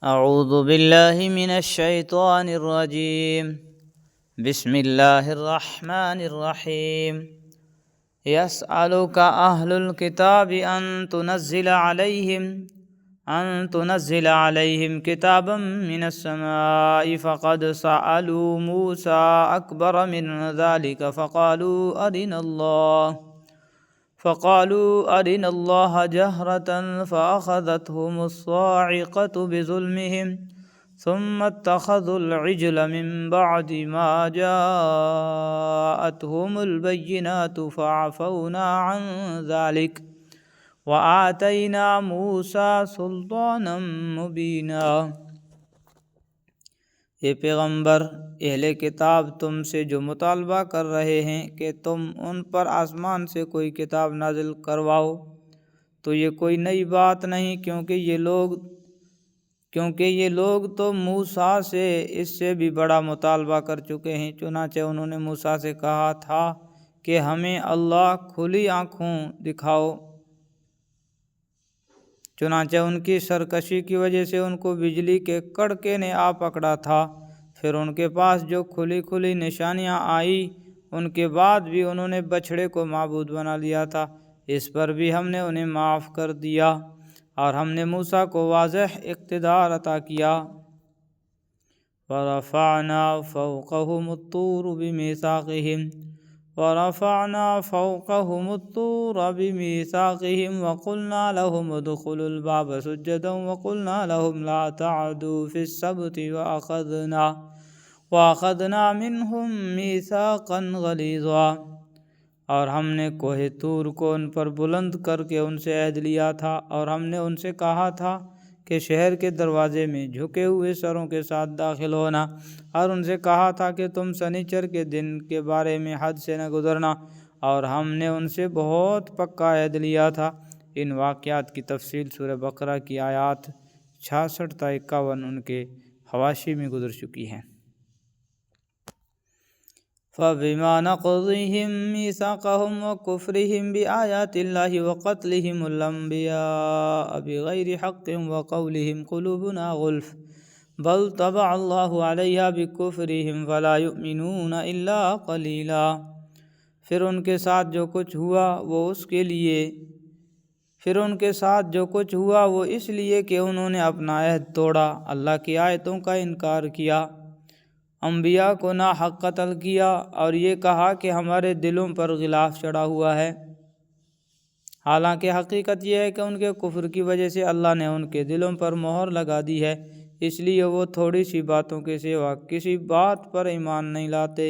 أعوذ بالله من الشيطان الرجيم. بسم الله الرحمن الرحيم. يسألك أهل الكتاب أن تنزل عليهم كتابا من السماء فقد سألوا موسى أكبر من ذلك فقالوا أرنا الله جهرة فأخذتهم الصاعقة بظلمهم ثم اتخذوا العجل من بعد ما جاءتهم البينات فعفونا عن ذلك وآتينا موسى سلطانا مبینا۔ اے پیغمبر، اہل کتاب تم سے جو مطالبہ کر رہے ہیں کہ تم ان پر آسمان سے کوئی کتاب نازل کرواؤ، تو یہ کوئی نئی بات نہیں، کیونکہ یہ لوگ تو موسیٰ سے اس سے بھی بڑا مطالبہ کر چکے ہیں۔ چنانچہ انہوں نے موسیٰ سے کہا تھا کہ ہمیں اللہ کھلی آنکھوں دکھاؤ۔ چنانچہ ان کی سرکشی کی وجہ سے ان کو بجلی کے کڑکے نے آ پکڑا تھا۔ پھر ان کے پاس جو کھلی نشانیاں آئیں، ان کے بعد بھی انہوں نے بچھڑے کو معبود بنا لیا تھا۔ اس پر بھی ہم نے انہیں معاف کر دیا، اور ہم نے موسیٰ کو واضح اقتدار عطا کیا۔ وَرَفَعْنَا فَوْقَهُمُ الطُّورَ بِمِيثَاقِهِمْ وَقُلْنَا لَهُمُ ادْخُلُوا الْبَابَ سُجَّدًا وَقُلْنَا لَهُمْ لَا تَعْدُوا فِي السَّبْتِ وَأَخَذْنَا مِنْهُمْ مِيثَاقًا غَلِيظًا۔ اور ہم نے کوہ طور کو ان پر بلند کر کے ان سے عہد لیا تھا، اور ہم نے ان سے کہا تھا کہ شہر کے دروازے میں جھکے ہوئے سروں کے ساتھ داخل ہونا، اور ان سے کہا تھا کہ تم سنیچر کے دن کے بارے میں حد سے نہ گزرنا، اور ہم نے ان سے بہت پکا عہد لیا تھا۔ ان واقعات کی تفصیل سورہ بقرہ کی آیات 66 تا 51 ان کے حواشی میں گزر چکی ہیں۔ فَبِمَا نَقْضِهِم مِّيثَاقَهُمْ وَكُفْرِهِم بِآيَاتِ اللَّهِ وَقَتْلِهِمُ الْأَنبِيَاءَ بِغَيْرِ حَقٍّ وَقَوْلِهِمْ قُلُوبُنَا غُلْفٌ بَلْ طَبَعَ اللَّهُ عَلَيْهَا بِكُفْرِهِمْ فَلَا يُؤْمِنُونَ إِلَّا قَلِيلًا۔ پھر ان کے ساتھ جو کچھ ہوا وہ اس لیے کہ انہوں نے اپنا عہد توڑا، اللہ کی آیتوں کا انکار کیا، انبیاء کو ناحق قتل کیا، اور یہ کہا کہ ہمارے دلوں پر غلاف چڑھا ہوا ہے۔ حالانکہ حقیقت یہ ہے کہ ان کے کفر کی وجہ سے اللہ نے ان کے دلوں پر مہر لگا دی ہے، اس لیے وہ تھوڑی سی باتوں کے سوا کسی بات پر ایمان نہیں لاتے۔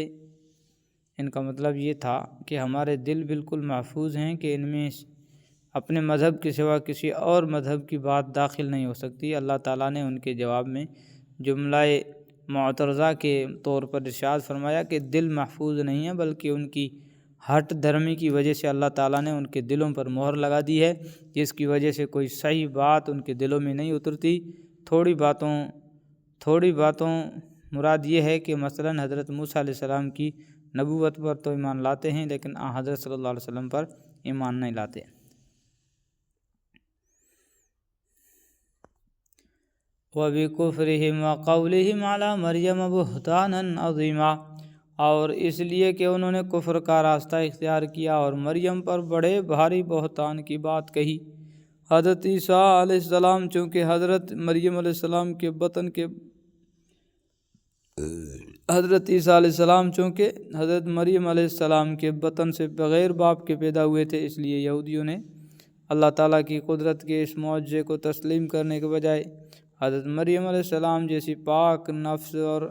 ان کا مطلب یہ تھا کہ ہمارے دل بالکل محفوظ ہیں کہ ان میں اپنے مذہب کے سوا کسی اور مذہب کی بات داخل نہیں ہو سکتی۔ اللہ تعالیٰ نے ان کے جواب میں جملہ معترضہ کے طور پر ارشاد فرمایا کہ دل محفوظ نہیں ہے، بلکہ ان کی ہٹ دھرمی کی وجہ سے اللہ تعالیٰ نے ان کے دلوں پر مہر لگا دی ہے، جس کی وجہ سے کوئی صحیح بات ان کے دلوں میں نہیں اترتی۔ تھوڑی باتوں مراد یہ ہے کہ مثلا حضرت موسیٰ علیہ السلام کی نبوت پر تو ایمان لاتے ہیں، لیکن حضرت صلی اللہ علیہ وسلم پر ایمان نہیں لاتے۔ وَبِكُفْرِهِمْ وَقَوْلِهِمْ عَلَى مَرْيَمَ بُهْتَانًا عَظِيمًا، اور اس لیے کہ انہوں نے کفر کا راستہ اختیار کیا اور مریم پر بڑے بھاری بہتان کی بات کہی۔ حضرت عیسیٰ علیہ السلام چونکہ حضرت مریم علیہ السلام کے بطن سے بغیر باپ کے پیدا ہوئے تھے، اس لیے یہودیوں نے اللہ تعالیٰ کی قدرت کے اس معجزے کو تسلیم کرنے کے بجائے حضرت مریم علیہ السلام جیسی پاک نفس اور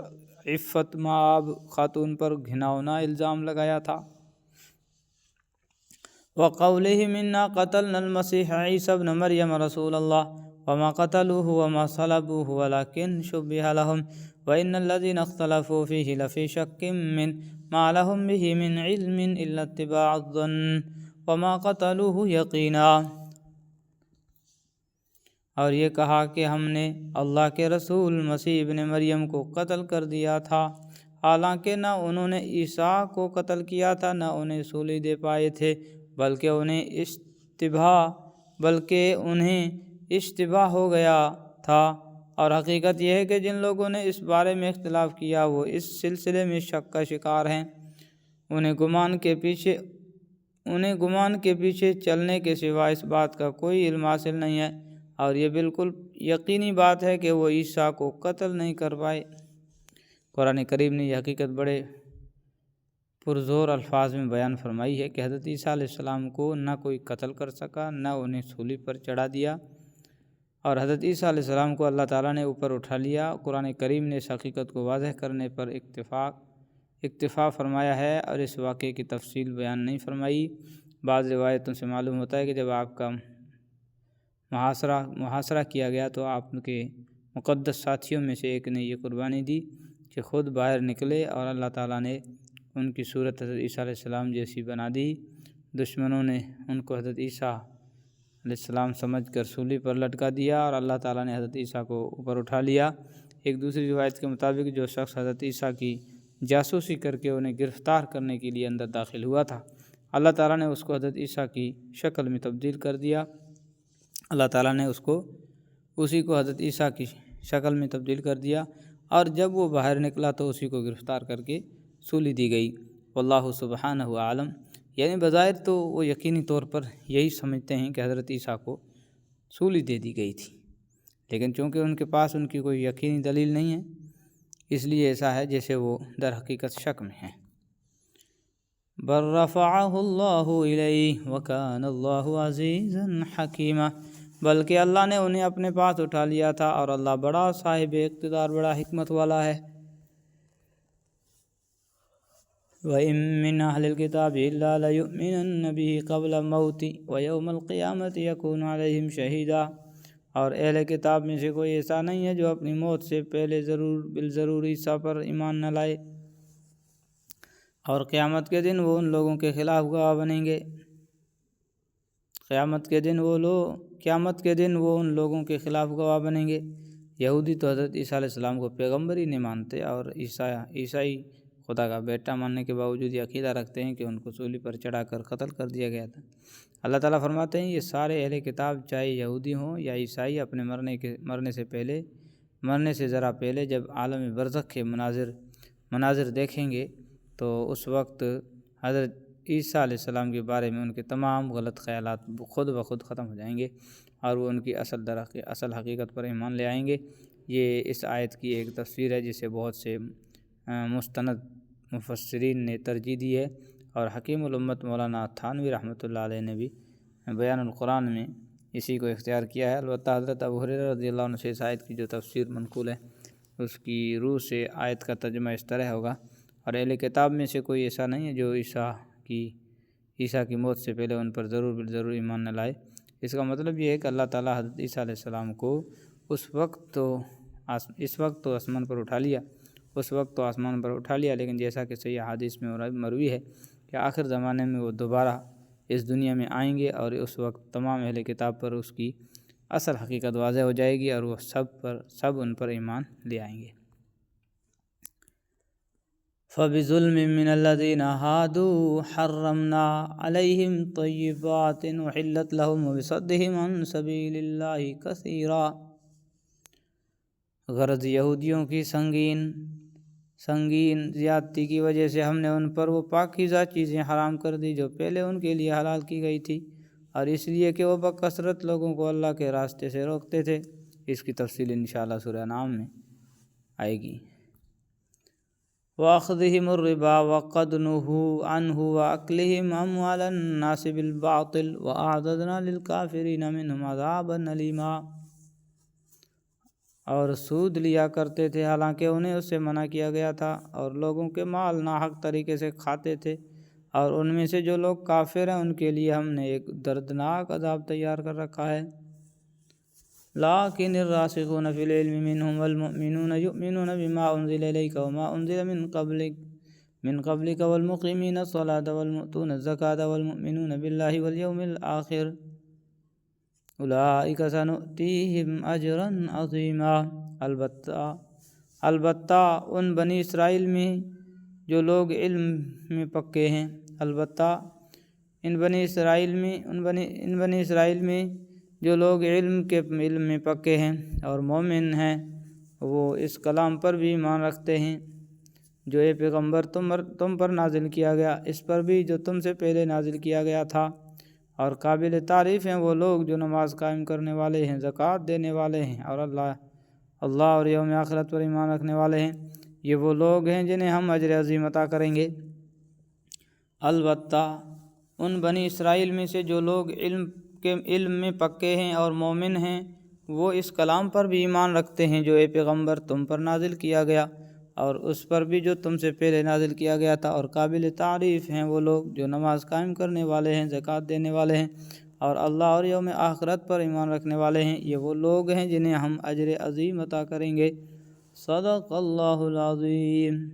عفت مآب خاتون پر گھناؤنا الزام لگایا تھا۔ وَقَوْلِهِمْ إِنَّا قَتَلْنَا الْمَسِيحَ عِيسَى ابْنَ مَرْيَمَ رَسُولَ اللَّهِ وَمَا قَتَلُوهُ وَمَا صَلَبُوهُ وَلَكِنْ شُبِّهَ لَهُمْ وَإِنَّ الَّذِينَ اخْتَلَفُوا فِيهِ لَفِي شَكٍّ مِّنْهُ مَا لَهُمْ بِهِ مِنْ عِلْمٍ إِلَّا اتِّبَاعَ الظَّنِّ وَمَا قَتَلُوهُ يَقِينًا۔ اور یہ کہا کہ ہم نے اللہ کے رسول مسیح ابن مریم کو قتل کر دیا تھا، حالانکہ نہ انہوں نے عیسیٰ کو قتل کیا تھا، نہ انہیں سولی دے پائے تھے، بلکہ انہیں اشتباہ ہو گیا تھا، اور حقیقت یہ ہے کہ جن لوگوں نے اس بارے میں اختلاف کیا وہ اس سلسلے میں شک کا شکار ہیں۔ انہیں گمان کے پیچھے چلنے کے سوا اس بات کا کوئی علم حاصل نہیں ہے، اور یہ بالکل یقینی بات ہے کہ وہ عیسیٰ کو قتل نہیں کر پائے۔ قرآن کریم نے یہ حقیقت بڑے پرزور الفاظ میں بیان فرمائی ہے کہ حضرت عیسیٰ علیہ السلام کو نہ کوئی قتل کر سکا، نہ انہیں صلیب پر چڑھا دیا، اور حضرت عیسیٰ علیہ السلام کو اللہ تعالیٰ نے اوپر اٹھا لیا۔ قرآن کریم نے اس حقیقت کو واضح کرنے پر اکتفا فرمایا ہے اور اس واقعے کی تفصیل بیان نہیں فرمائی۔ بعض روایتوں سے معلوم ہوتا ہے کہ جب آپ کا محاصرہ کیا گیا تو آپ کے مقدس ساتھیوں میں سے ایک نے یہ قربانی دی کہ خود باہر نکلے، اور اللہ تعالیٰ نے ان کی صورت حضرت عیسیٰ علیہ السلام جیسی بنا دی۔ دشمنوں نے ان کو حضرت عیسیٰ علیہ السلام سمجھ کر صلیب پر لٹکا دیا، اور اللہ تعالیٰ نے حضرت عیسیٰ کو اوپر اٹھا لیا۔ ایک دوسری روایت کے مطابق جو شخص حضرت عیسیٰ کی جاسوسی کر کے انہیں گرفتار کرنے کے لیے اندر داخل ہوا تھا، اللہ تعالیٰ نے اس کو حضرت عیسیٰ کی شکل میں تبدیل کر دیا۔ اللہ تعالیٰ نے اسی کو حضرت عیسیٰ کی شکل میں تبدیل کر دیا، اور جب وہ باہر نکلا تو اسی کو گرفتار کر کے سولی دی گئی۔ واللہ سبحانہ عالم، یعنی بظاہر تو وہ یقینی طور پر یہی سمجھتے ہیں کہ حضرت عیسیٰ کو سولی دے دی گئی تھی، لیکن چونکہ ان کے پاس ان کی کوئی یقینی دلیل نہیں ہے، اس لیے ایسا ہے جیسے وہ در حقیقت شک میں ہیں۔ بل رفعہ اللہ الیہ وکان اللہ عزیزا حکیما، بلکہ اللہ نے انہیں اپنے پاس اٹھا لیا تھا، اور اللہ بڑا صاحب اقتدار، بڑا حکمت والا ہے۔ وَإِن مِّنْ أَهْلِ الْكِتَابِ إِلَّا لَيُؤْمِنَنَّ بِهِ قَبْلَ مَوْتِهِ وَيَوْمَ الْقِيَامَةِ يَكُونُ عَلَيْهِمْ شَهِيدًا، اور اہل کتاب میں سے کوئی ایسا نہیں ہے جو اپنی موت سے پہلے بالضرور عیسیٰ پر ایمان نہ لائے، اور قیامت کے دن وہ ان لوگوں کے خلاف گواہ بنیں گے۔ قیامت کے دن وہ ان لوگوں کے خلاف گواہ بنیں گے۔ یہودی تو حضرت عیسیٰ علیہ السلام کو پیغمبر ہی نہیں مانتے، اور عیسائی خدا کا بیٹا ماننے کے باوجود یہ عقیدہ رکھتے ہیں کہ ان کو صلیب پر چڑھا کر قتل کر دیا گیا تھا۔ اللہ تعالیٰ فرماتے ہیں یہ سارے اہل کتاب چاہے یہودی ہوں یا عیسائی اپنے مرنے سے ذرا پہلے جب عالم برزخ کے مناظر دیکھیں گے تو اس وقت حضرت عیسیٰ علیہ السلام کے بارے میں ان کے تمام غلط خیالات خود بخود ختم ہو جائیں گے، اور وہ ان کی اصل حقیقت پر ایمان لے آئیں گے۔ یہ اس آیت کی ایک تفسیر ہے جسے بہت سے مستند مفسرین نے ترجیح دی ہے، اور حکیم الامت مولانا تھانوی رحمۃ اللہ علیہ نے بھی بیان القرآن میں اسی کو اختیار کیا ہے۔ البتہ حضرت ابو ہریرہ رضی اللہ عنہ سے اس آیت کی جو تفسیر منقول ہے اس کی روح سے آیت کا ترجمہ اس طرح ہوگا، اور اہل کتاب میں سے کوئی ایسا نہیں ہے جو عیسیٰ کی موت سے پہلے ان پر بالضرور ایمان نہ لائے۔ اس کا مطلب یہ ہے کہ اللہ تعالیٰ حضرت عیسیٰ علیہ السلام کو اس وقت تو آسمان پر اٹھا لیا، لیکن جیسا کہ صحیح حدیث میں مروی ہے کہ آخر زمانے میں وہ دوبارہ اس دنیا میں آئیں گے، اور اس وقت تمام اہل کتاب پر اس کی اصل حقیقت واضح ہو جائے گی، اور وہ سب ان پر ایمان لے آئیں گے۔ فَبِظُلْمٍ مِّنَ الَّذِينَ هَادُوا حَرَّمْنَا عَلَيْهِمْ طَيِّبَاتٍ أُحِلَّتْ لَهُمْ وَبِصَدِّهِمْ عَن سَبِيلِ اللَّهِ كَثِيرًا، غرض یہودیوں کی سنگین زیادتی کی وجہ سے ہم نے ان پر وہ پاکیزہ چیزیں حرام کر دی جو پہلے ان کے لیے حلال کی گئی تھی، اور اس لیے کہ وہ بکثرت لوگوں کو اللہ کے راستے سے روکتے تھے۔ اس کی تفصیل انشاءاللہ سورہ انعام میں آئے گی۔ وَأَخْذِهِمُ الرِّبَا وَقَدْ نُهُوا عَنْهُ وَأَكْلِهِمْ أَمْوَالَ النَّاسِ بِالْبَاطِلِ وَأَعْتَدْنَا لِلْكَافِرِينَ مِنْهُمْ عَذَابًا أَلِيمًا، اور سود لیا کرتے تھے حالانکہ انہیں اس سے منع کیا گیا تھا، اور لوگوں کے مال ناحق طریقے سے کھاتے تھے، اور ان میں سے جو لوگ کافر ہیں ان کے لیے ہم نے ایک دردناک عذاب تیار کر رکھا ہے۔ لَٰكِنِ الرَّاسِخُونَ فِي الْعِلْمِ مِنْهُمْ وَالْمُؤْمِنُونَ يُؤْمِنُونَ بِمَا أُنزِلَ إِلَيْكَ وَمَا أُنزِلَ مِنْ قَبْلِكَ وَالْمُقِيمِينَ الصَّلَاةَ وَالْمُؤْتُونَ الزَّكَاةَ وَالْمُؤْمِنُونَ بِاللَّهِ وَالْيَوْمِ الْآخِرِ أُولَٰئِكَ سَنُؤْتِيهِمْ أَجْرًا عَظِيمًا، البتہ ان بنی اسرائیل میں جو لوگ علم میں پکے ہیں، ان بنی اسرائیل میں جو لوگ علم میں پکے ہیں اور مومن ہیں وہ اس کلام پر بھی ایمان رکھتے ہیں جو یہ پیغمبر تم پر نازل کیا گیا، اس پر بھی جو تم سے پہلے نازل کیا گیا تھا، اور قابل تعریف ہیں وہ لوگ جو نماز قائم کرنے والے ہیں، زکوٰۃ دینے والے ہیں، اور اللہ اور یوم آخرت پر ایمان رکھنے والے ہیں، یہ وہ لوگ ہیں جنہیں ہم اجر عظیم عطا کریں گے۔ البتہ ان بنی اسرائیل میں سے جو لوگ علم میں پکے ہیں اور مومن ہیں وہ اس کلام پر بھی ایمان رکھتے ہیں جو یہ پیغمبر تم پر نازل کیا گیا اور اس پر بھی جو تم سے پہلے نازل کیا گیا تھا، اور قابل تعریف ہیں وہ لوگ جو نماز قائم کرنے والے ہیں، زکوٰۃ دینے والے ہیں، اور اللہ اور یوم آخرت پر ایمان رکھنے والے ہیں، یہ وہ لوگ ہیں جنہیں ہم اجر عظیم عطا کریں گے۔ صدق اللہ العظیم۔